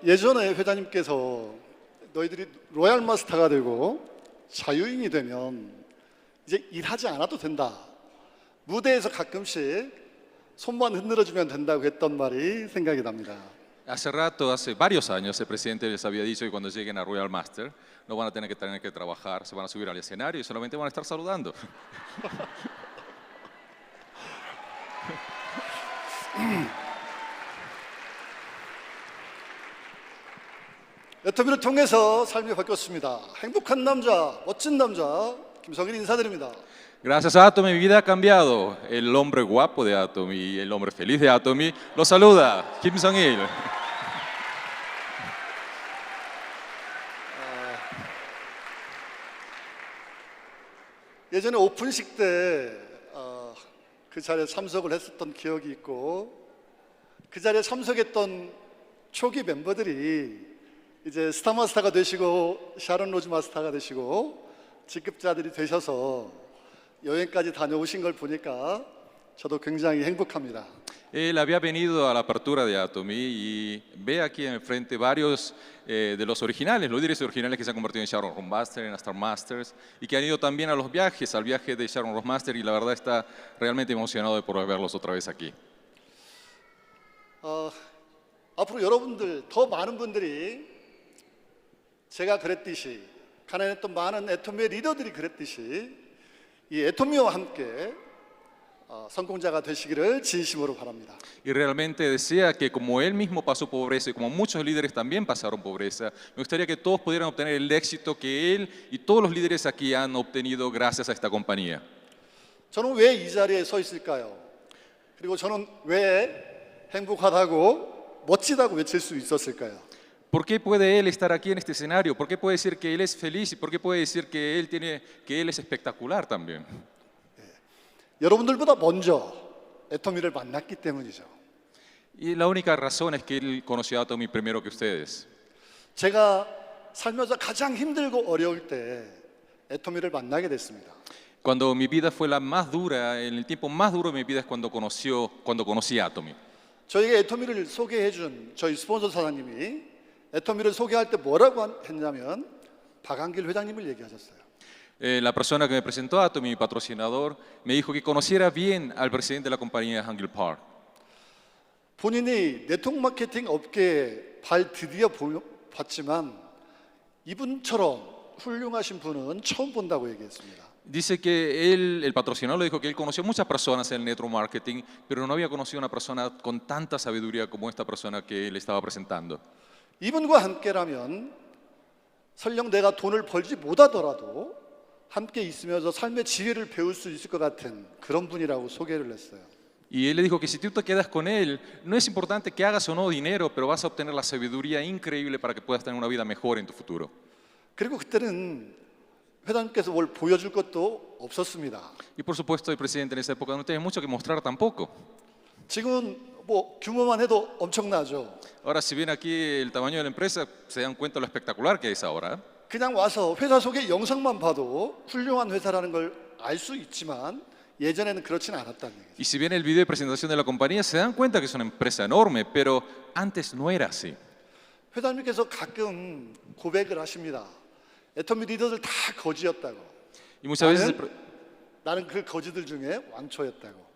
예전에 회장님께서 너희들이 로얄 마스터가 되고 자유인이 되면 이제 일하지 않아도 된다. 무대에서 가끔씩 손만 흔들어주면 된다고 했던 말이 생각이 납니다. Hace rato, hace varios años, el presidente les había dicho que cuando lleguen a Royal Master no van a tener que trabajar, se van a subir al escenario y solamente van a estar saludando. 애터미를 통해서 삶이 바뀌었습니다. 행복한 남자, 멋진 남자 김성일 인사드립니다. Gracias a Atomy mi vida ha cambiado. El hombre guapo de Atomy y el hombre feliz de Atomy lo saluda, Kim Song-il. 예전에 오픈식 때 그 자리에 참석을 했었던 기억이 있고 그 자리에 참석했던 초기 멤버들이 이제 스타 마스터가 되시고 샤론 로즈 마스터가 되시고 직급자들이 되셔서 여행까지 다녀오신 걸 보니까 저도 굉장히 행복합니다. Él había venido a la apertura de Atomy y ve aquí enfrente varios de los originales, los líderes originales que se han convertido en Sharon Ross Master, en Star Masters y que han ido también a los viajes, al viaje de Sharon Ross Master y la verdad está realmente emocionado de poder verlos otra vez aquí. 앞으로 여러분들 더 많은 분들이 제가 그랬듯이 가난했던 많은 애터미의 리더들이 그랬듯이 이 애터미와 함께 성공자가 되시기를 진심으로 바랍니다. Y realmente desea que como él mismo pasó pobreza y como muchos líderes también pasaron pobreza, me gustaría que todos pudieran obtener el éxito que él y todos los líderes aquí han obtenido gracias a esta compañía. 저는 왜 이 자리에 서 있을까요? 그리고 저는 왜 행복하다고 멋지다고 외칠 수 있었을까요? ¿Por qué puede él estar aquí en este escenario? ¿Por qué puede decir que él es feliz? ¿Y por qué puede decir que él es espectacular también? 여러분들보다 먼저 애터미를 만났기 때문이죠. Y la única razón es que él conoció a Atomy primero que ustedes. 제가 살면서 가장 힘들고 어려울 때 애터미를 만나게 됐습니다. Cuando mi vida fue la más dura, en el tiempo más duro de mi vida es cuando conocí a Atomy. 저에게 애터미를 소개해준 저희 스폰서 사장님이 애터미를 소개할 때 뭐라고 했냐면 박한길 회장님을 얘기하셨어요. La persona que me presentó a Atomy, mi patrocinador, me dijo que conociera bien al presidente de la compañía, Hangil Park. 본인이 네트워크 마케팅 업계에 발 디디어 봤지만 이분처럼 훌륭하신 분은 처음 본다고 얘기했습니다. Dice que él, el patrocinador, le dijo que él conoció muchas personas en el network marketing, pero no había conocido una persona con tanta sabiduría como esta persona que él estaba presentando. 이분과 함께라면 설령 내가 돈을 벌지 못하더라도 함께 있으면서 삶의 지혜를 배울 수 있을 것 같은 그런 분이라고 소개를 했어요. Y él le dijo que si tú te quedas con él, no es importante que hagas o no dinero, pero vas a obtener la sabiduría increíble para que puedas tener una vida mejor en tu futuro. 그리고 그때는 회장님께서 뭘 보여줄 것도 없었습니다. Y por supuesto el presidente en esa época no tenía mucho que mostrar tampoco. 지금은 뭐 규모만 해도 엄청나죠. Ahora si ven aquí el tamaño de la empresa, se dan cuenta de lo espectacular que es ahora. 그냥 와서 회사 속의 영상만 봐도 훌륭한 회사라는 걸 알 수 있지만 예전에는 그렇지는 않았다는 얘기죠. Y si ven el video de presentación de la compañía, se dan cuenta que es una empresa enorme, pero antes no era así. 회장님께서 가끔 고백을 하십니다. 애터미 리더들 다 거지였다고. Y muchas veces 나는 그 거지들 중에 왕초였다고.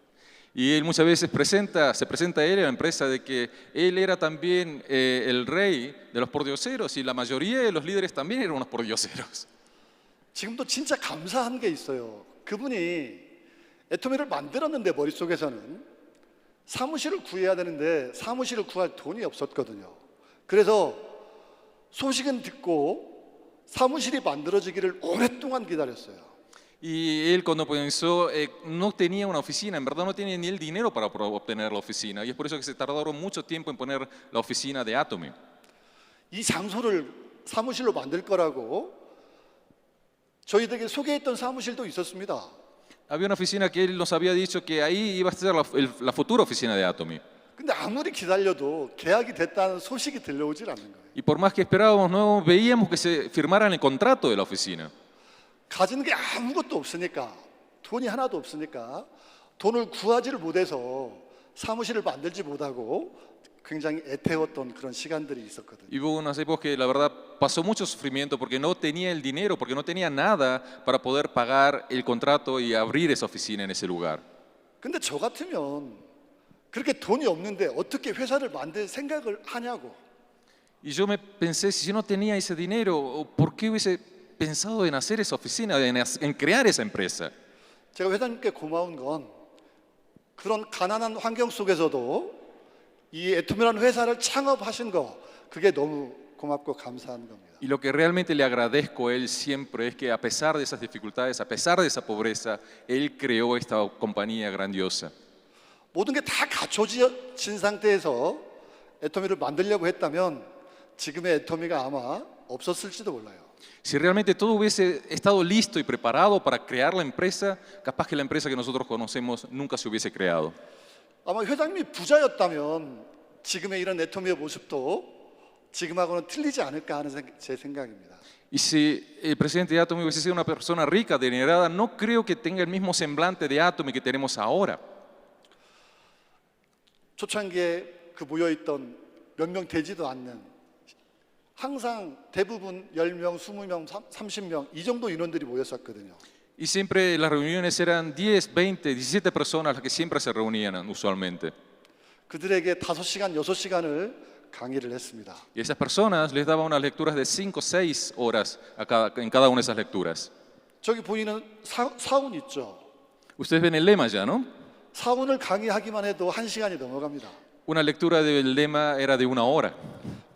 Y él muchas veces se presenta a él en la empresa de que él era también el rey de los pordioseros y la mayoría de los líderes también eran unos pordioseros. 지금도 진짜 감사한 게 있어요. 그분이 애터미를 만들었는데 머릿속에서는 사무실을 구해야 되는데 사무실을 구할 돈이 없었거든요. 그래서 소식은 듣고 사무실이 만들어지기를 오랫동안 기다렸어요. Y él cuando comenzó no tenía una oficina, en verdad no tenía ni el dinero para obtener la oficina y es por eso que se tardaron mucho tiempo en poner la oficina de Atomy. 이 장소를 사무실로 만들 거라고 저희들에게 소개했던 사무실도 있었습니다. Había una oficina que él nos había dicho que ahí iba a ser la futura oficina de Atomy. 근데 아무리 기다려도 계약이 됐다는 소식이 들려오질 않는 거예요. Y por más que esperábamos, no veíamos que se firmaran el contrato de la oficina. 가진 게 아무것도 없으니까 돈이 하나도 없으니까 돈을 구하지를 못해서 사무실을 만들지 못하고 굉장히 애태웠던 그런 시간들이 있었거든요. Y hubo unas épocas que la verdad pasó mucho sufrimiento porque no tenía el dinero, porque no tenía nada para poder pagar el contrato y abrir esa oficina en ese lugar. 근데 저 같으면 그렇게 돈이 없는데 어떻게 회사를 만들 생각을 하냐고. Y yo me pensé, si yo no tenía ese dinero, ¿por qué hubiese pensado en hacer esa oficina, en crear esa empresa? 제가 회장님께 고마운 건 그런 가난한 환경 속에서도 이 애톰이라는 회사를 창업하신 거 그게 너무 고맙고 감사한 겁니다. Y lo que realmente le agradezco a él siempre es que a pesar de esas dificultades, a pesar de esa pobreza, él creó esta compañía grandiosa. 모든 게 다 갖춰진 상태에서 애토미를 만들려고 했다면 지금의 애토미가 아마 없었을지도 몰라요. Si realmente todo hubiese estado listo y preparado para crear la empresa, capaz que la empresa que nosotros conocemos nunca se hubiese creado. 아마 회장님이 부자였다면 지금의 이런 애토미의 모습도 지금하고는 틀리지 않을까 하는 제 생각입니다. Y si el presidente de Atomy hubiese sido una persona rica, adinerada, no creo que tenga el mismo semblante de Atomy que tenemos ahora. 초창기에 그 모여있던 몇 명 되지도 않는 항상 대부분 10명, 20명, 30명 이 정도 인원들이 모였었거든요. Y siempre las reuniones eran 10, 20, 17 personas las que siempre se reunían usualmente. 그들에게 5시간, 6시간을 강의를 했습니다. Y a esas personas les daba unas lecturas de 5, 6 horas en cada una de esas lecturas. 저기 보이는 사운 있죠. Ustedes ven el lema ya, ¿no? 사운을 강의하기만 해도 1시간이 넘어갑니다. Una lectura del lema era de 1 hora.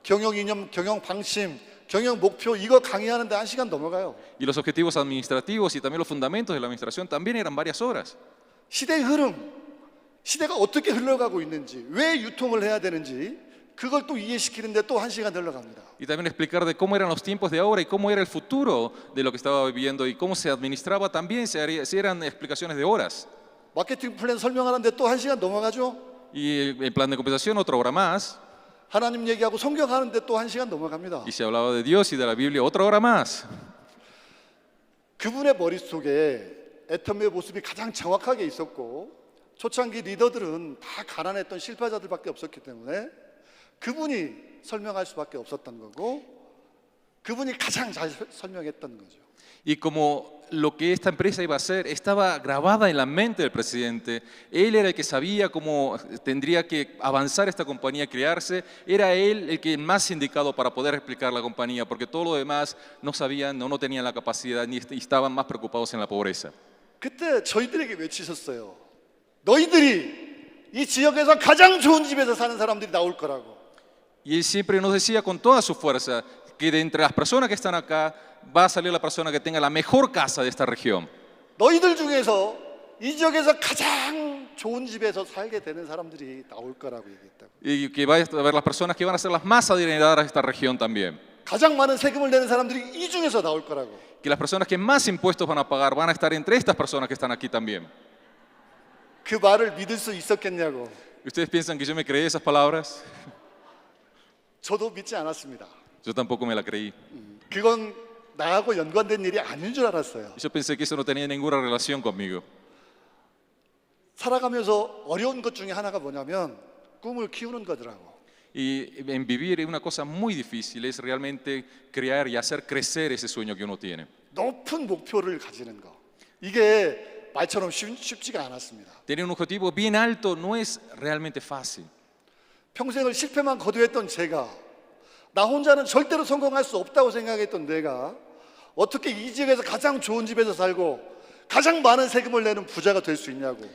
경영 이념, 경영 방침, 경영 목표 이거 강의하는데 1시간 넘어가요. Y los objetivos administrativos y también los fundamentos de la administración también eran varias horas. 시대의 흐름, 시대가 어떻게 흘러가고 있는지, 왜 유통을 해야 되는지 그걸 또 이해시키는데 또 1시간 들러갑니다. Y también explicar de cómo eran los tiempos de ahora y cómo era el futuro de lo que estaba viviendo y cómo se administraba también se eran explicaciones de horas. 마케팅 플랜 설명하는데 또 1시간 넘어가죠. Y el plan de compensación otra hora más. 하나님 얘기하고 성경 하는데 또 1시간 넘어갑니다. Y se hablaba de Dios y de la Biblia otra hora más. 그분의 머릿속에 애터미의 모습이 가장 정확하게 있었고 초창기 리더들은 다 가난했던 실패자들밖에 없었기 때문에 그분이 설명할 수밖에 없었던 거고 그분이 가장 잘 설명했던 거죠. Y como lo que esta empresa iba a hacer estaba grabada en la mente del presidente, él era el que sabía cómo tendría que avanzar esta compañía, crearse, era él el que más indicado para poder explicar la compañía, porque todo lo demás no sabían, no tenían la capacidad ni estaban más preocupados en la pobreza. 그때 저희들에게 외치셨어요. 너희들이 이 지역에서 가장 좋은 집에서 사는 사람들이 나올 거라고. Y él siempre nos decía con toda su fuerza que de entre las personas que están acá va a salir la persona que tenga la mejor casa de esta región. 너희들 중에서 이 지역에서 가장 좋은 집에서 살게 되는 사람들이 나올 거라고 얘기했다고. Y que va a haber las personas que van a ser las más adineradas de esta región también. 가장 많은 세금을 내는 사람들이 이 중에서 나올 거라고. Que las personas que más impuestos van a pagar van a estar entre estas personas que están aquí también. 그 말을 믿을 수 있었겠냐고. ¿Ustedes piensan que yo me creí esas palabras? 저도 믿지 않았습니다. Yo tampoco me la creí. 그건 나하고 연관된 일이 아닌 줄 알았어요. Yo pensé que eso no tenía ninguna relación conmigo. 살아가면서 어려운 것 중에 하나가 뭐냐면 꿈을 키우는 거더라고. Y en vivir una cosa muy difícil es realmente crear y hacer crecer ese sueño que uno tiene. 높은 목표를 가지는 거. 이게 말처럼 쉽지가 않았습니다. Tener un objetivo bien alto no es realmente fácil. 평생을 실패만 거두했던 제가 나 혼자는 절대로 성공할 수 없다고 생각했던 내가 어떻게 이 지역에서 가장 좋은 집에서 살고 가장 많은 세금을 내는 부자가 될 수 있냐고.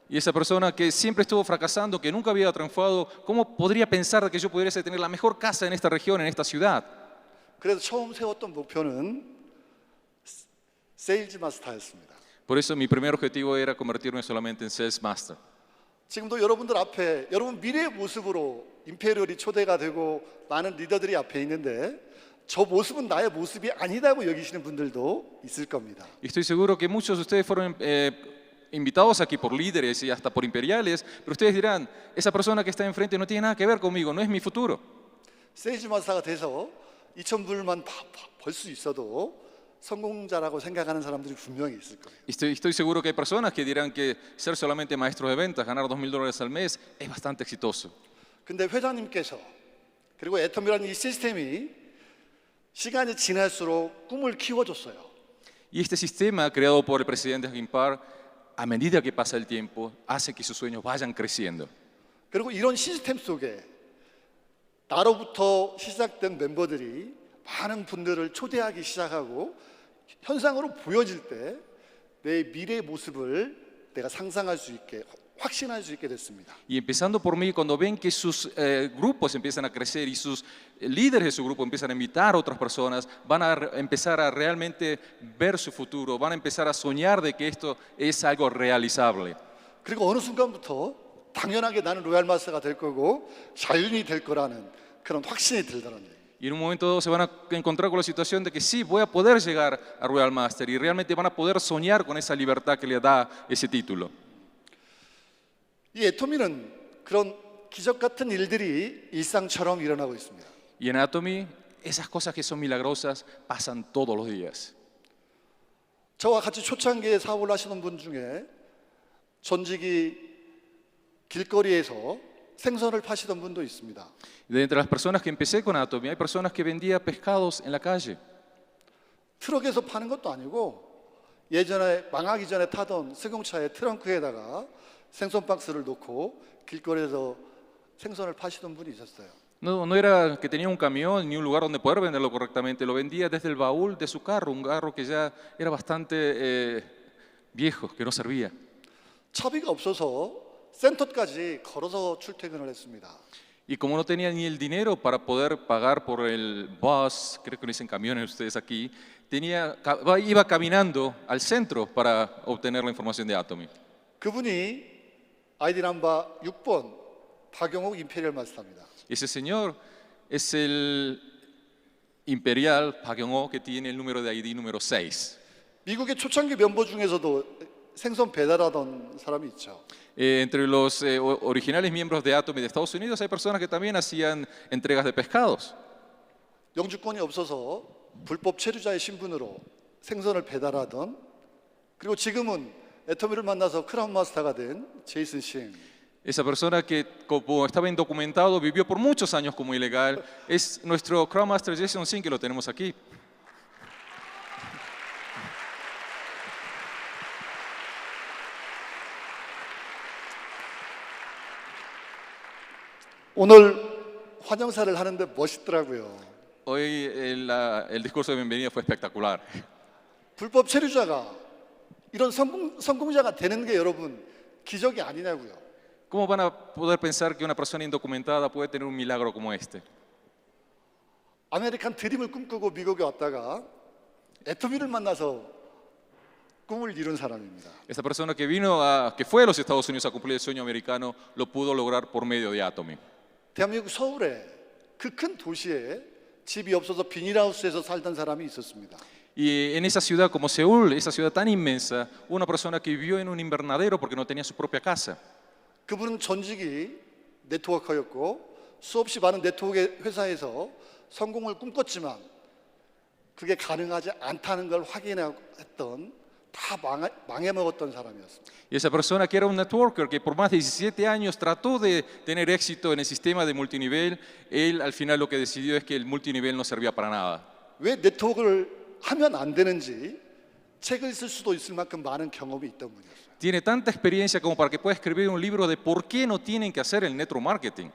Y esa persona que siempre estuvo fracasando, que nunca había triunfado, ¿cómo podría pensar de que yo pudiese tener la mejor casa en esta región, en esta ciudad? 그래서 처음 세웠던 목표는 세일즈 마스터였습니다. Por eso mi primer objetivo era convertirme solamente en Sales Master. 지금도 여러분들 앞에 여러분 미래의 모습으로 임페리얼이 초대가 되고 많은 리더들이 앞에 있는데 저 모습은 나의 모습이 아니다고 여기시는 분들도 있을 겁니다. Y estoy seguro que muchos de ustedes fueron invitados aquí por líderes y hasta por imperiales, pero ustedes dirán, esa persona que está enfrente no tiene nada que ver conmigo, no es mi futuro. 세일즈 마스터가 돼서 2,000불만 벌 수 있어도 성공자라고 생각하는 사람들이 분명히 있을 거예요. Y estoy seguro que hay personas que dirán que ser solamente maestros de ventas, ganar $2,000 al mes, es bastante exitoso. 근데 회장님께서 그리고 애텀이라는 이 시스템이 시간이 지날수록 꿈을 키워줬어요. Y este sistema creado por el presidente Aguimpar, a medida que pasa el tiempo, hace que sus sueños vayan creciendo. 그리고 이런 시스템 속에 나로부터 시작된 멤버들이 많은 분들을 초대하기 시작하고 현상으로 보여질 때 내 미래의 모습을 내가 상상할 수 있게 확신할 수 있게 됐습니다. Y empezando por mí, cuando ven que sus grupos empiezan a crecer y sus líderes de su grupo empiezan a invitar a otras personas, van a empezar a realmente ver su futuro, van a empezar a soñar de que esto es algo realizable. 그리고 어느 순간부터 당연하게 나는 로얄 마스터가 될 거고 자연인이 될 거라는 그런 확신이 들더라는 얘기예요. Y en un momento dado se van a encontrar con la situación de que sí, voy a poder llegar a Royal Master y realmente van a poder soñar con esa libertad que le da ese título. 이 애토미는 그런 기적 같은 일들이 일상처럼 일어나고 있습니다. Y en Atomy, esas cosas que son milagrosas pasan todos los días. 저와 같이 초창기에 사업을 하시는 분 중에 전직이 길거리에서 생선을 파시던 분도 있습니다. De entre las personas que empecé con Atomy, hay personas que vendían pescados en la calle. 트럭에서 파는 것도 아니고 예전에 망하기 전에 타던 승용차의 트렁크에다가 생선 박스를 놓고 길거리에서 생선을 파시던 분이 있었어요. No era que tenía un camión ni un lugar donde poder venderlo correctamente, lo vendía desde el baúl de su carro, un carro que ya era bastante viejo, que no servía. 차비가 없어서 센터까지 걸어서 출퇴근을 했습니다. Y como no tenía ni el dinero para poder pagar por el bus, creo que le dicen camiones ustedes aquí, iba caminando al centro para obtener la información de Atomy. 그분이 아이디 넘버 6번 박영옥 임페리얼 마스터입니다. Ese señor es el Imperial Pagyong-o que tiene el número de ID número 6. 미국의 초창기 멤버 중에서도 생선 배달하던 사람이 있죠. Entre los originales miembros de Atomy de Estados Unidos hay personas que también hacían entregas de pescados. 영주권이 없어서 불법 체류자의 신분으로 생선을 배달하던 그리고 지금은 애토미를 만나서 크라운 마스터가 된 제이슨 싱. Esa persona que, como estaba indocumentado, vivió por muchos años como ilegal, es nuestro Crown Master Jason Singh, que lo tenemos aquí. 오늘 환영사를 하는데 멋있더라고요. Hoy el discurso de bienvenida fue espectacular. 불법 체류자가 이런 성공자가 되는 게 여러분 기적이 아니냐고요. ¿Cómo van a poder pensar que una persona indocumentada puede tener un milagro como este? 아메리칸 드림을 꿈꾸고 미국에 왔다가 애토미를 만나서 꿈을 이룬 사람입니다. Esta persona que fue a los Estados Unidos a cumplir el sueño americano, lo pudo lograr por medio de Atomy. 대한민국 서울에 그 큰 도시에 집이 없어서 비닐하우스에서 살던 사람이 있었습니다. Y en esa ciudad como Seúl, esa ciudad tan inmensa, hubo una persona que vivió en un invernadero porque no tenía su propia casa. 그분은 전직이 네트워커였고 수없이 많은 네트워크 회사에서 성공을 꿈꿨지만 그게 가능하지 않다는 걸 확인했던 다 망해먹었던 사람이었습니다. Y esa persona que era un networker que por más de 17 años trató de tener éxito en el sistema de multinivel, él al final lo que decidió es que el multinivel no servía para nada. 왜 네트워크를 하면 안 되는지 책을 쓸 수도 있을 만큼 많은 경험이 있던 분이었어요. Tiene tanta experiencia como para que pueda escribir un libro de por qué no tienen que hacer el network marketing.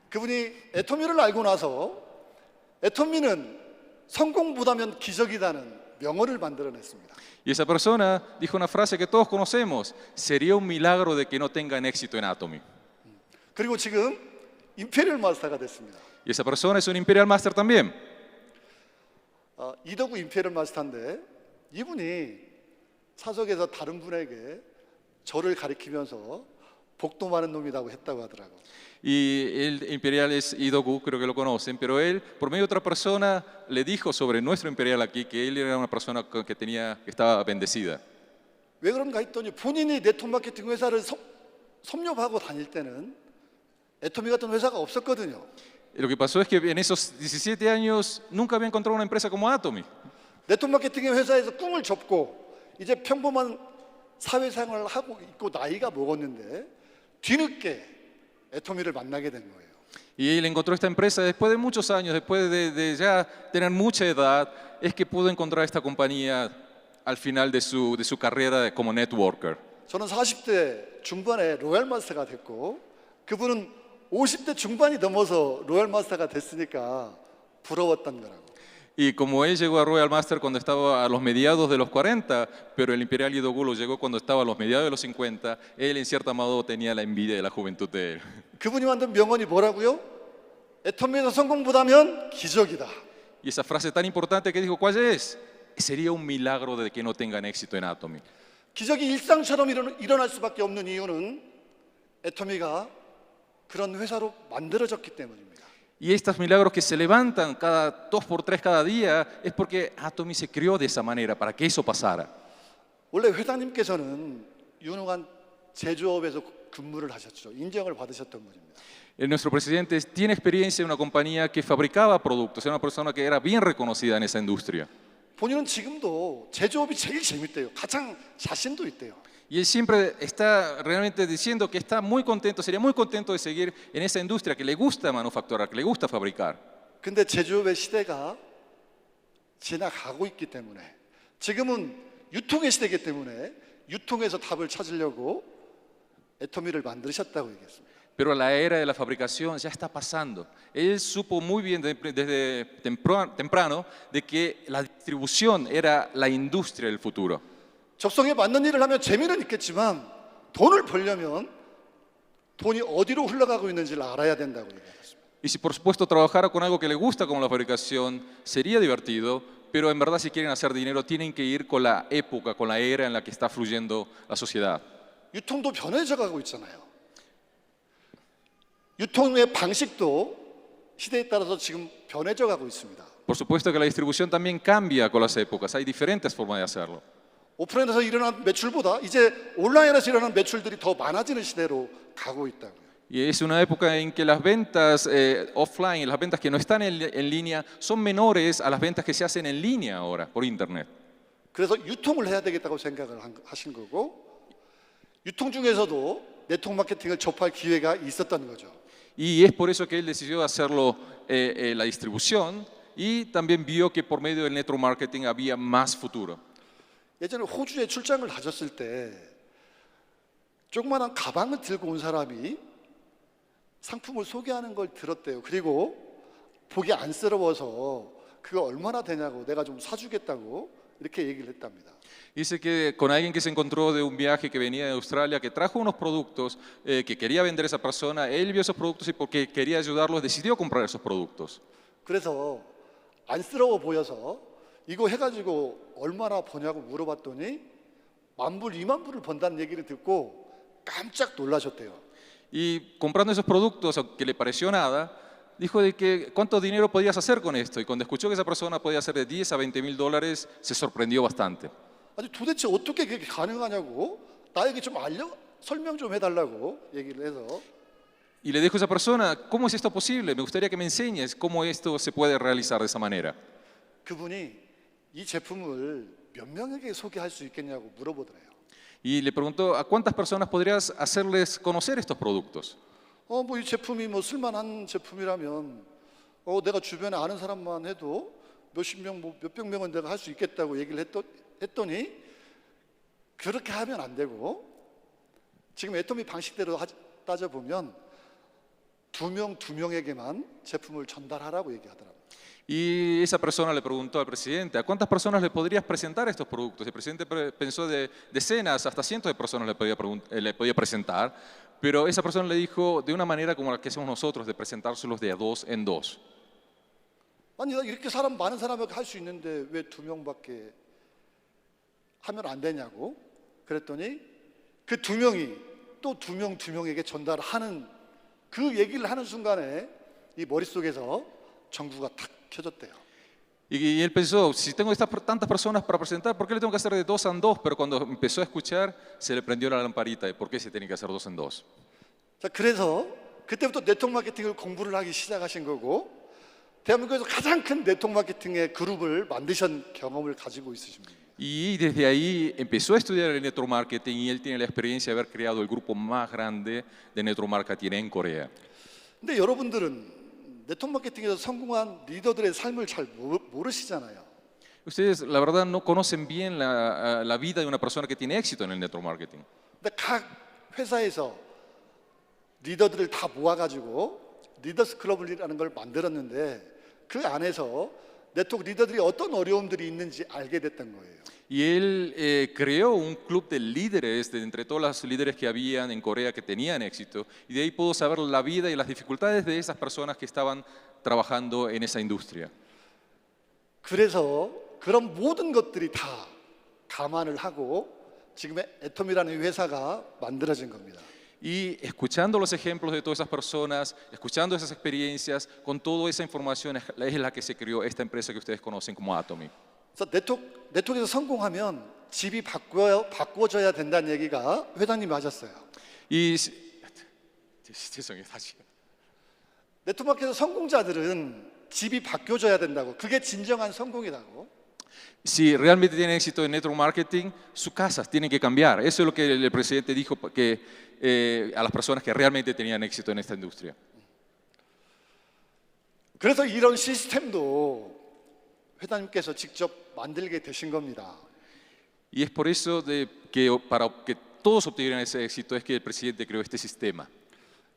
그분이 애토미를 알고 나서 애토미는 성공보다는 기적이라는 명언을 만들어냈습니다. Y esa persona dijo una frase que todos conocemos, sería un milagro de que no tengan éxito en Atomy. 그리고 지금 임페리얼 마스터가 됐습니다. Y esa persona es un Imperial Master también. 이덕우 임페리얼 마스터인데 이분이 사석에서 다른 분에게 저를 가리키면서 복도 많은 놈이라고 했다고 하더라고. Y el Imperial es Idogu, creo que lo conocen, pero él, por medio de otra persona, le dijo sobre nuestro Imperial aquí que él era una persona que estaba bendecida. 왜 그런가 했더니 본인이 네트워크 마케팅 회사를 섭렵하고 다닐 때는 애토미 같은 회사가 없었거든요. Lo que pasó es que en esos 17 años nunca había encontrado una empresa como Atomy. 네트워크 마케팅 회사에서 꿈을 접고 이제 평범한 사회생활을 하고 있고 나이가 먹었는데 뒤늦게 애터미를 만나게 된 거예요. Y él encontró esta empresa después de muchos años, después de ya tener mucha edad, es que pudo encontrar esta compañía al final de su carrera como networker. 저는 40대 중반에 로얄 마스터가 됐고 그분은 50대 중반이 넘어서 로얄 마스터가 됐으니까 부러웠던 거라고. Y como él llegó a Royal Master cuando estaba a los mediados de los 40, pero el Imperial Idogu lo llegó cuando estaba a los mediados de los 50, él en cierto modo tenía la envidia de la juventud de él. 그분이 만든 명언이 뭐라고요? 애터미에서 성공 못하면 기적이다. Y esa frase tan importante que dijo, ¿cuál es? Sería un milagro de que no tengan éxito en Atomy. 기적이 일상처럼 일어날 수밖에 없는 이유는 애터미가 그런 회사로 만들어졌기 때문입니다. Y estos milagros que se levantan cada 2x3 cada día es porque Atomy se creó de esa manera, para que eso pasara. 원래 회장님께서는 유능한 제조업에서 근무를 하셨죠. 인정을 받으셨던 분입니다. Nuestro presidente tiene experiencia en una compañía que fabricaba productos, era una persona que era bien reconocida en esa industria. 본인은 지금도 제조업이 제일 재밌대요. 가장 자신도 있대요. Y él siempre está realmente diciendo que está muy contento, sería muy contento de seguir en esa industria, que le gusta manufacturar, que le gusta fabricar. 근데 제조업의 시대가 지나가고 있기 때문에 지금은 유통의 시대이기 때문에 유통에서 답을 찾으려고 애터미를 만드셨다고 얘기했습니다. Pero la era de la fabricación ya está pasando. Él supo muy bien desde temprano de que la distribución era la industria del futuro. 적성에 맞는 일을 하면 재미는 있겠지만 돈을 벌려면 돈이 어디로 흘러가고 있는지를 알아야 된다고 얘기했습니다. Y si por supuesto trabajara con algo que le gusta como la fabricación, sería divertido, pero en verdad si quieren hacer dinero tienen que ir con la época, con la era en la que está fluyendo la sociedad. 유통도 변해져 가고 있잖아요. 유통의 방식도 시대에 따라서 지금 변해져 가고 있습니다. Por supuesto que la distribución también cambia con las épocas, hay diferentes formas de hacerlo. 오프라인에서 일어난 매출보다 이제 온라인에서 일어나는 매출들이 더 많아지는 시대로 가고 있다고요. Y es una época en que las ventas offline, las ventas que no están en línea, son menores a las ventas que se hacen en línea ahora, por internet. 그래서 유통을 해야 되겠다고 생각을 하신 거고 유통 중에서도 네트워크 마케팅을 접할 기회가 있었던 거죠. Y es por eso que él decidió hacerlo la distribución y también vio que por medio del network marketing había más futuro. 예전에 호주에 출장을 가셨을 때 조그마한 가방을 들고 온 사람이 상품을 소개하는 걸 들었대요. 그리고 보기 안쓰러워서 그거 얼마나 되냐고 내가 좀 사주겠다고 이렇게 얘기를 했답니다. Dice que con alguien que se encontró de un viaje que venía de Australia, que trajo unos productos que quería vender a esa persona, él vio esos productos y porque quería ayudarlos decidió comprar esos productos. 그래서 안쓰러워 보여서 이거 해가지고 얼마나 버냐고 물어봤더니 10,000불, 20,000불을 번다는 얘기를 듣고 깜짝 놀라셨대요. Y comprando esos productos, aunque le pareció nada, dijo de que cuánto dinero podías hacer con esto. Y cuando escuchó que esa persona podía hacer de 10 a 20 mil dólares, se sorprendió bastante. 아니 도대체 어떻게 그게 가능하냐고 나에게 좀 설명 좀 해달라고 얘기를 해서 Y le dijo a esa persona, ¿cómo es esto posible? Me gustaría que me enseñes cómo esto se puede realizar de esa manera. 그분이 이 제품을 몇 명에게 소개할 수 있겠냐고 물어보더래요. Y le preguntó, ¿a cuántas personas podrías hacerles conocer estos productos? 뭐 이 제품이 뭐 쓸만한 제품이라면 내가 주변에 아는 사람만 해도 몇십 명, 몇백 명은 내가 할 수 있겠다고 얘기를 했더니 그렇게 하면 안 되고 지금 애터미 방식대로 따져보면 두 명에게만 제품을 전달하라고 얘기하더라고요. Y esa persona le preguntó al presidente, ¿a cuántas personas le podrías presentar estos productos? El presidente pensó de decenas, hasta cientos de personas le podía presentar, pero esa persona le dijo de una manera como la que hacemos nosotros, de presentárselos de a dos en dos. 아니 이렇게 많은 사람에게 할 수 있는데 왜 2명밖에 하면 안 되냐고 그랬더니 그 2명이 또 2명에게 전달하는 그 얘기를 하는 순간에 이 머릿속에서 전구가 탁 켜졌대요. Y él pensó, si tengo tantas personas para presentar, ¿por qué le tengo que hacer de dos en dos? Pero cuando empezó a escuchar, se le prendió la lamparita de por qué se tiene que hacer dos en dos. 자, 그래서 그때부터 네트워크 마케팅을 공부를 하기 시작하신 거고 대한민국에서 가장 큰 네트워크 마케팅의 그룹을 만드신 경험을 가지고 있으십니다. Y desde ahí empezó a estudiar el network marketing y él tiene la experiencia de haber creado el grupo más grande de network marketing en Corea. 근데 여러분들은 네트워크 마케팅에서 성공한 리더들의 삶을 잘 모르시잖아요. Ustedes, la verdad, no conocen bien la vida de una persona que tiene éxito en el network marketing. 근데 각 회사에서 리더들을 다 모아가지고 리더스 클럽이라는 걸 만들었는데 그 안에서 네트워크 리더들이 어떤 어려움들이 있는지 알게 됐던 거예요. Y él creó un club de líderes de entre todos los líderes que habían en Corea que tenían éxito. Y de ahí pudo saber la vida y las dificultades de esas personas que estaban trabajando en esa industria. 그래서 그런 모든 것들이 다 감안을 하고 지금의 애톰이라는 회사가 만들어진 겁니다. Y escuchando los ejemplos de todas esas personas, escuchando esas experiencias, con toda esa información es la que se creó esta empresa que ustedes conocen como Atomy. 그래서 네트워크에서 성공하면 집이 바꿔줘야 된다는 얘기가 회장님이 하셨어요. Y 죄송해요, 다시. 네트워크에서 성공자들은 집이 바뀌어줘야 된다고. 그게 진정한 성공이라고. Si realmente tienen éxito en network marketing, sus casas tienen que cambiar. Eso es lo que el presidente dijo a las personas que realmente tenían éxito en esta industria. 그래서 이런 시스템도 회장님께서 직접 만들게 되신 겁니다. Y es por eso para que todos obtuvieran ese éxito es que el presidente creó este sistema.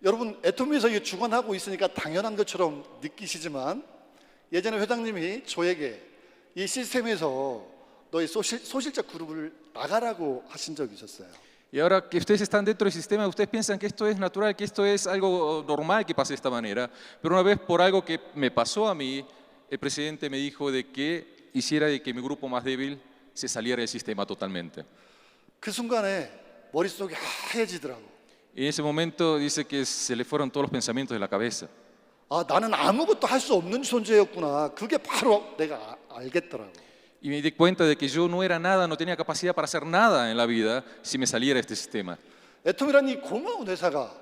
여러분 애톰에서 주관하고 있으니까 당연한 것처럼 느끼시지만 예전에 회장님이 저에게 이 시스템에서 너희 소실자 그룹을 나가라고 하신 적이 있었어요. Y ahora que ustedes están dentro del sistema, ustedes piensan que esto es natural, que esto es algo normal que pase de esta manera. Pero una vez por algo que me pasó a mí, el presidente me dijo de que hiciera de que mi grupo más débil se saliera del sistema totalmente. 그 순간에 머릿속이 하얘지더라고. Y en ese momento dice que se le fueron todos los pensamientos de la cabeza. 아, 나는 아무것도 할 수 없는 존재였구나. 그게 바로 내가 알겠더라고. Y me di cuenta de que yo no era nada, no tenía capacidad para hacer nada en la vida si me saliera de este sistema. 애톰이라는 이 고마운 회사가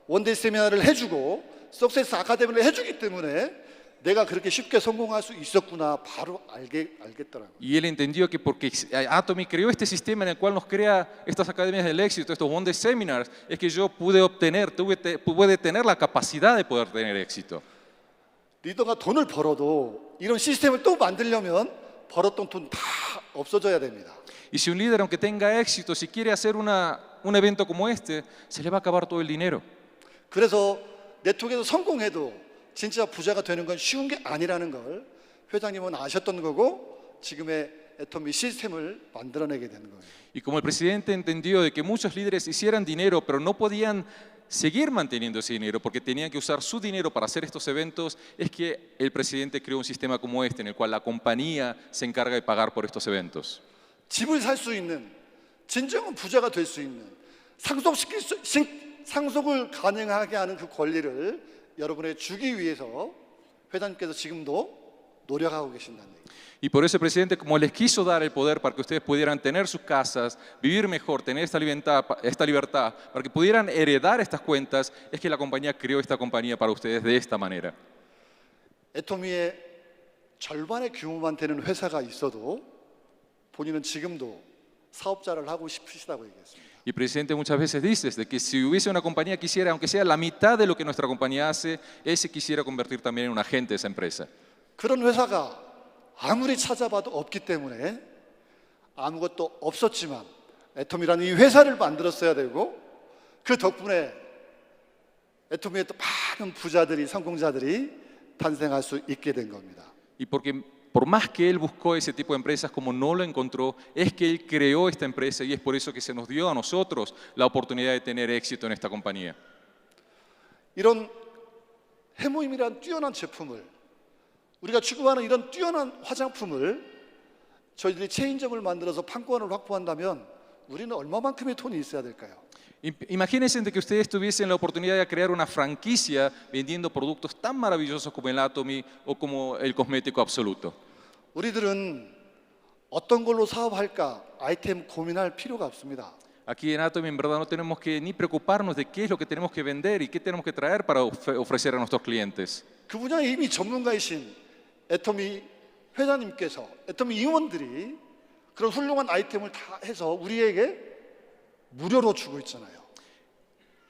원데이 세미나를 해주고 석세스 아카데미를 해주기 때문에 내가 그렇게 쉽게 성공할 수 있었구나 바로 알겠더라고요. Y él entendió que porque Atomy creó este sistema en el cual nos crea estas academias del éxito, estos One Day Seminars, es que yo pude tener la capacidad de poder tener éxito. 리더가 돈을 벌어도 이런 시스템을 또 만들려면 벌었던 돈 다 없어져야 됩니다. Y si un líder, aunque tenga éxito, si quiere hacer un evento como este, se le va a acabar todo el dinero. 그래서 네트워크에서 성공해도 진짜 부자가 되는 건 쉬운 게 아니라는 걸 회장님은 아셨던 거고 지금의 애톰이 시스템을 만들어내게 된 거예요. Y como el presidente entendió de que muchos líderes hicieran dinero, pero no podían seguir manteniendo ese dinero porque tenían que usar su dinero para hacer estos eventos, es que el presidente creó un sistema como este en el cual la compañía se encarga de pagar por estos eventos. 집을 살 수 있는 진정한 부자가 될 수 있는 상속을 가능하게 하는 그 권리를 여러분에게 주기 위해서 회장님께서 지금도 노력하고 계신다는 얘기예요. Y por eso el presidente, como les quiso dar el poder para que ustedes pudieran tener sus casas, vivir mejor, tener esta libertad, para que pudieran heredar estas cuentas, es que la compañía creó esta compañía para ustedes de esta manera. 애토미의 절반의 규모만 되는 회사가 있어도 본인은 지금도 사업자를 하고 싶으시다고 얘기했습니다. Y el presidente muchas veces dice de que si hubiese una compañía que quisiera, aunque sea la mitad de lo que nuestra compañía hace, él se quisiera convertir también en un agente de esa empresa. 그런 회사가 아무리 찾아봐도 없기 때문에 아무것도 없었지만 애톰이라는 이 회사를 만들었어야 되고 그 덕분에 애톰의 또 많은 부자들이 성공자들이 탄생할 수 있게 된 겁니다. Y porque por más que él buscó ese tipo de empresas, como no lo encontró, es que él creó esta empresa y es por eso que se nos dio a nosotros la oportunidad de tener éxito en esta compañía. 이런 해모임이란 뛰어난 제품을 우리가 추구하는 이런 뛰어난 화장품을 저희들이 체인점을 만들어서 판권을 확보한다면 우리는 얼마만큼의 돈이 있어야 될까요? Imagínense de que ustedes tuviesen la oportunidad de crear una franquicia vendiendo productos tan maravillosos como el Atomy o como el cosmético absoluto. 우리들은 어떤 걸로 사업할까 아이템 고민할 필요가 없습니다. Aquí en Atomy en verdad no tenemos que ni preocuparnos de qué es lo que tenemos que vender y qué tenemos que traer para ofrecer a nuestros clientes. 그 분야에 이미 전문가이신 애터미 회장님께서, 애터미 임원들이 그런 훌륭한 아이템을 다 해서 우리에게 무료로 주고 있잖아요.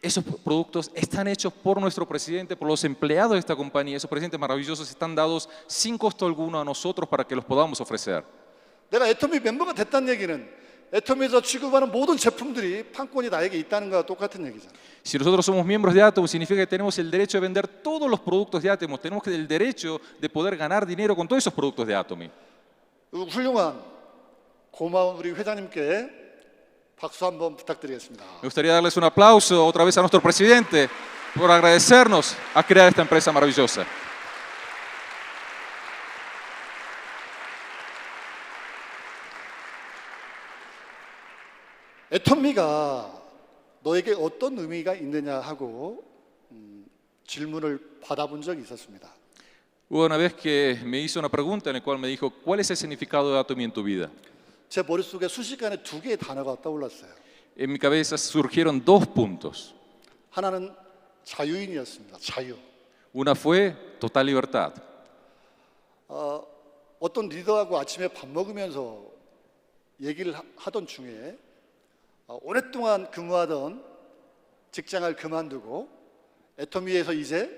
Esos productos están hechos por nuestro presidente, por los empleados de esta compañía. Esos presentes maravillosos están dados sin costo alguno a nosotros para que los podamos ofrecer. 내가 애터미 멤버가 됐다는 얘기는 애터미에서 취급하는 모든 제품들이 판권이 나에게 있다는 거와 똑같은 얘기잖아요. Si nosotros somos miembros de Atom, significa que tenemos el derecho de vender todos los productos de Atom. Tenemos el derecho de poder ganar dinero con todos esos productos de Atom. 훌륭한 고마운 우리 회장님께 박수 한번 부탁드리겠습니다. Me gustaría darles un aplauso otra vez a nuestro presidente por agradecernos a crear esta empresa maravillosa. 애터미가 너에게 어떤 의미가 있느냐 하고 질문을 받아본 적이 있었습니다. Hubo una vez que me hizo una pregunta en la cual me dijo, ¿cuál es el significado de Atom en tu vida? 제 머릿속에 순식간에 두 개의 단어가 떠올랐어요. En mi cabeza surgieron dos puntos. 하나는 자유인이었습니다. 자유. Una fue total libertad. 어떤 리더하고 아침에 밥 먹으면서 얘기를 하던 중에 오랫동안 근무하던 직장을 그만두고 애터미에서 이제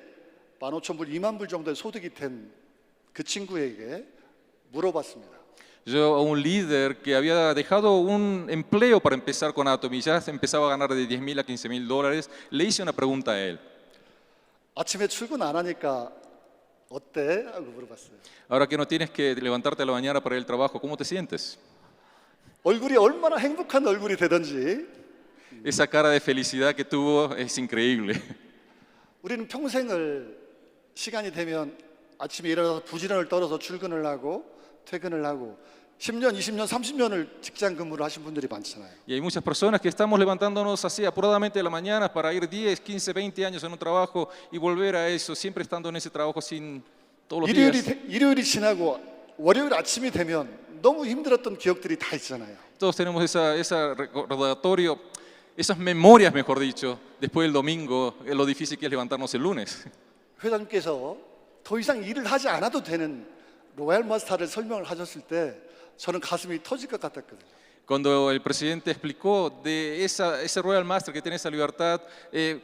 15,000불, 2만 불 정도의 소득이 된 그 친구에게 물어봤습니다. Yo a un líder que había dejado un empleo para empezar con Atom y ya empezaba a ganar de 10.000 a 15.000 dólares, le hice una pregunta a él. 아침에 출근 안 하니까 어때? 하고 물어봤어요. Ahora que no tienes que levantarte a la mañana para ir al trabajo, ¿cómo te sientes? 얼굴이 얼마나 행복한 얼굴이 되든지 Esa cara de felicidad que tuvo es increíble. 우리는 평생을 시간이 되면 아침에 일어나서 부지런을 떨어서 출근을 하고 퇴근을 하고 10년, 20년, 30년을 직장 근무를 하신 분들이 많잖아요. Y hay muchas personas que estamos levantándonos así apuradamente de la mañana para ir 10, 15, 20 años en un trabajo y volver a eso, siempre estando en ese trabajo sin todos los días. 일요일이 지나고 월요일 아침이 되면 너무 힘들었던 기억들이 다 있잖아요. Todos tenemos ese recordatorio, esas memorias, mejor dicho, después del domingo, lo difícil que es levantarnos el lunes. 회장님께서 더 이상 일을 하지 않아도 되는 로얄 마스터를 설명을 하셨을 때 저는 가슴이 터질 것 같았거든요. Cuando el presidente explicó de ese Royal Master que tiene esa libertad,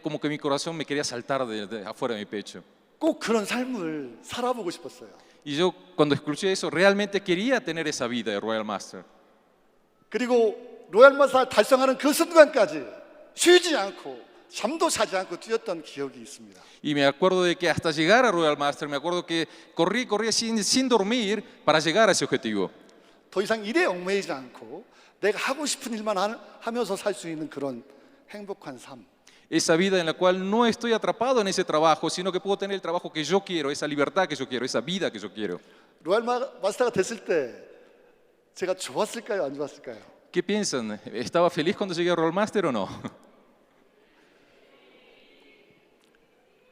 como que mi corazón me quería saltar de afuera de mi pecho. 꼭 그런 삶을 살아보고 싶었어요. Y yo cuando escuché eso, realmente quería tener esa vida de Royal Master. 그리고 로얄 마스터 달성하는 그 순간까지 쉬지 않고 잠도 자지 않고 뛰었던 기억이 있습니다. Y me acuerdo de que hasta llegar a Royal Master, me acuerdo que corrí sin dormir para llegar a ese objetivo. 더 이상 일에 얽매이지 않고 내가 하고 싶은 일만 하면서 살 수 있는 그런 행복한 삶. Esa vida en la cual no estoy atrapado en ese trabajo, sino que puedo tener el trabajo que yo quiero, esa libertad que yo quiero, esa vida que yo quiero. 로얄 마스터가 됐을 때 제가 좋았을까요? 안 좋았을까요? ¿Qué piensan? ¿Estaba feliz cuando llegué a Royal Master o no?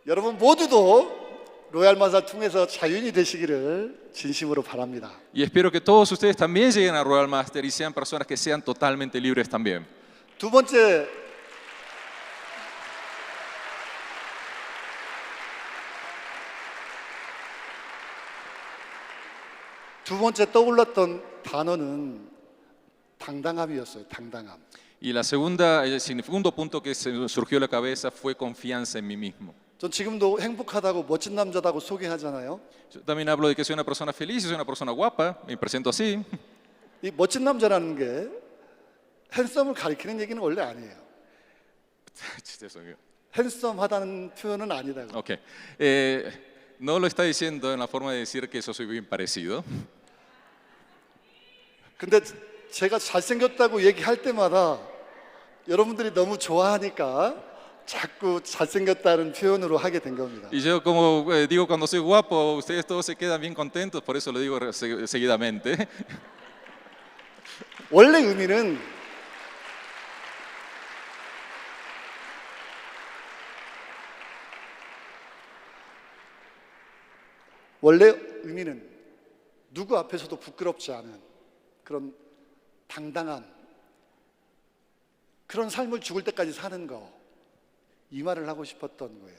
여러분 모두도 로얄 마스터 통해서 자유인이 되시기를 진심으로 바랍니다. Y espero que todos ustedes también lleguen a Royal Master y sean personas que sean totalmente libres también. 두 번째 떠올랐던 단어는 당당함이었어요. 당당함. Y el segundo punto que se me surgió a la cabeza fue confianza en mí mismo. 전 지금도 행복하다고 멋진 남자다고 소개하잖아요. Yo también hablo de que soy una persona feliz, soy una persona guapa, me presento así. 이 멋진 남자라는 게 핸섬을 가리키는 얘기는 원래 아니에요. 핸섬하다는 표현은 아니다고. Ok. No lo está diciendo en la forma de decir que yo soy bien parecido. 근데 제가 잘생겼다고 얘기할 때마다 여러분들이 너무 좋아하니까 자꾸 잘생겼다는 표현으로 하게 된 겁니다. Y yo como digo cuando soy guapo, ustedes todos se quedan bien contentos, por eso lo digo seguidamente. 원래 의미는 누구 앞에서도 부끄럽지 않은 그런 당당한 그런 삶을 죽을 때까지 사는 거, 이 말을 하고 싶었던 거예요.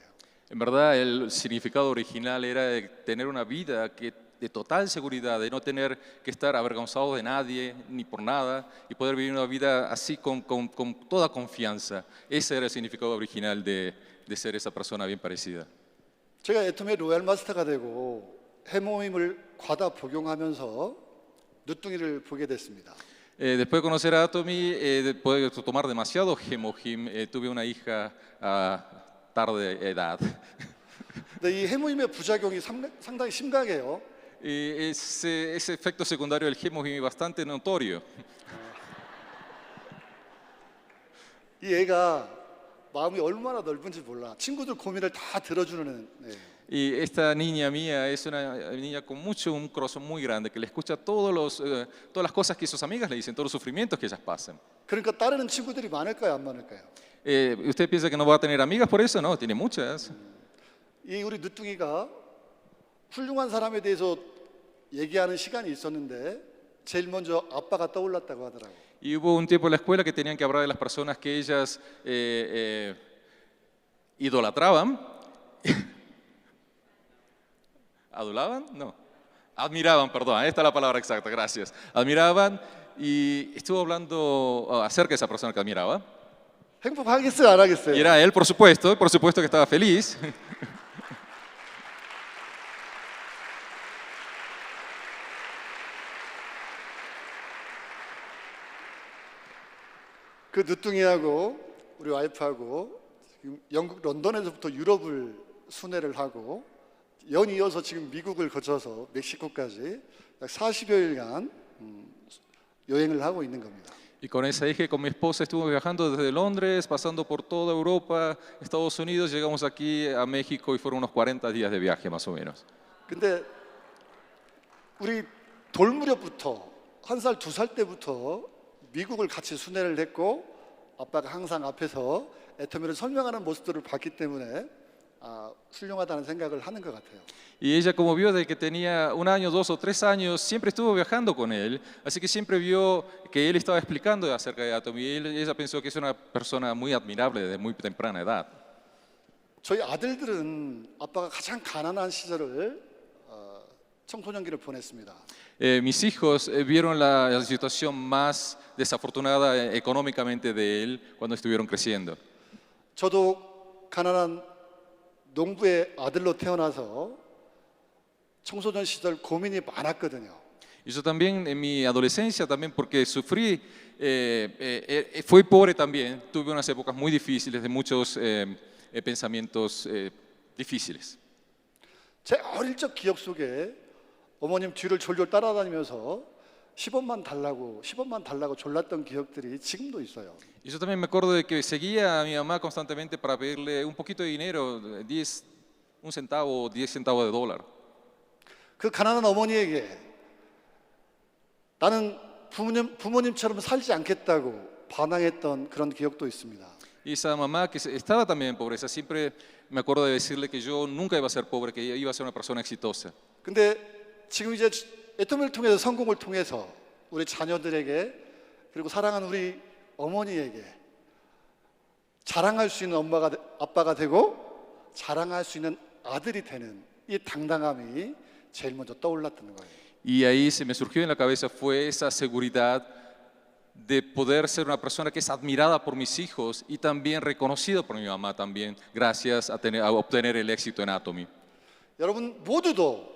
En verdad, el significado original era de tener una vida de total seguridad, de no tener que estar avergonzado de nadie ni por nada y poder vivir una vida así con toda confianza. Ese era el significado original de ser esa persona bien parecida. 제가 애터미의 로얄 마스터가 되고 해모임을 과다 복용하면서 늦둥이를 보게 됐습니다. Después de conocer a Atomy, después de tomar demasiado Hemohim, tuve una hija a tarde edad. 근데 이 해모임의 부작용이 상당히 심각해요. Y ese efecto secundario del Hemohim es bastante notorio. 이 애가 마음이 얼마나 넓은지 몰라. 친구들 고민을 다 들어주는 애예요. Y esta niña mía es una niña con un corazón muy grande, que le escucha todas las cosas que sus amigas le dicen, todos los sufrimientos que ellas pasan. 그러니까 따르는 친구들이 많을까요, 안 많을까요? ¿Usted piensa que no va a tener amigas por eso? No, tiene muchas. 이 우리 늦둥이가 훌륭한 사람에 대해서 얘기하는 시간이 있었는데 제일 먼저 아빠가 떠올랐다고 하더라고요. Y hubo un tiempo en la escuela que tenían que hablar de las personas que ellas idolatraban. ¿Adulaban? No. Admiraban, perdón, esta es la palabra exacta, gracias. Admiraban y estuvo hablando acerca de esa persona que admiraba. 행복하겠어요, 안 Y 하겠어요? era él, por supuesto que estaba feliz. 그 늦둥이하고 우리 와이프하고 지금 영국 런던에서부터 유럽을 순회를 하고 연이어서 지금 미국을 거쳐서 멕시코까지 약 40여일간 여행을 하고 있는 겁니다. Y con esa hija y con mi esposa estuvimos viajando desde Londres, pasando por toda Europa, Estados Unidos, llegamos aquí a México y fueron unos 40 días de viaje más o menos. 근데 우리 돌무렵부터 1살, 2살 때부터 미국을 같이 순회를 했고 아빠가 항상 앞에서 애터미를 설명하는 모습들을 봤기 때문에 훌륭하다는 생각을 하는 것 같아요. Y ella como vio desde que tenía 1 año, 2 o 3 años, siempre estuvo viajando con él, así que siempre vio que él estaba explicando acerca de Atomy y ella pensó que es una persona muy admirable desde muy temprana edad. 저희 아들들은 아빠가 가장 가난한 시절을 청소년기를 보냈습니다. Mis hijos vieron la situación más desafortunada económicamente de él cuando estuvieron creciendo. 저도 가난한 농부의 아들로 태어나서 청소년 시절 고민이 많았거든요. Y yo también en mi adolescencia, también porque sufrí, fui pobre también, tuve unas épocas muy difíciles, de muchos pensamientos difíciles. 제 어릴 적 기억 속에 어머님 뒤를 졸졸 따라다니면서 10원만 달라고 졸랐던 기억들이 지금도 있어요. Y yo también me acuerdo de que seguía a mi mamá constantemente para pedirle un poquito de dinero, 1 centavo o 10 centavos de dólar. 그 가난한 어머니에게 나는 부모님처럼 살지 않겠다고 반항했던 그런 기억도 있습니다. Y esa mamá que estaba también en pobreza, siempre me acuerdo de decirle que yo nunca iba a ser pobre, que iba a ser una persona exitosa. 근데 지금 이제 애터미를 통해서 성공을 통해서 우리 자녀들에게 그리고 사랑하는 우리 어머니에게 자랑할 수 있는 아빠가 되고 자랑할 수 있는 아들이 되는 이 당당함이 제일 먼저 떠올랐던 거예요. Y ahí se me surgió en la cabeza fue esa seguridad de poder ser una persona que es admirada por mis hijos y también reconocido por mi mamá también, gracias a obtener el éxito en Atomy. 여러분 모두도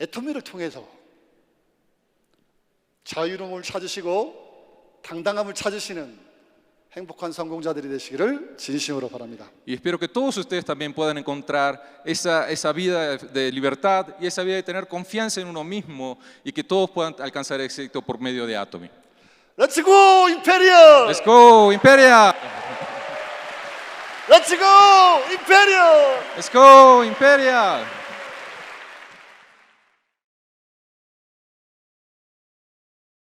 애터미를 통해서 자유로움을 찾으시고 당당함을 찾으시는 행복한 성공자들이 되시기를 진심으로 바랍니다. Y espero que todos ustedes también puedan encontrar esa vida de libertad y esa vida de tener confianza en uno mismo y que todos puedan alcanzar éxito por medio de Atomy. Let's go 임페리얼! Let's go, Imperia! Let's go 임페리얼! Let's go, Imperia!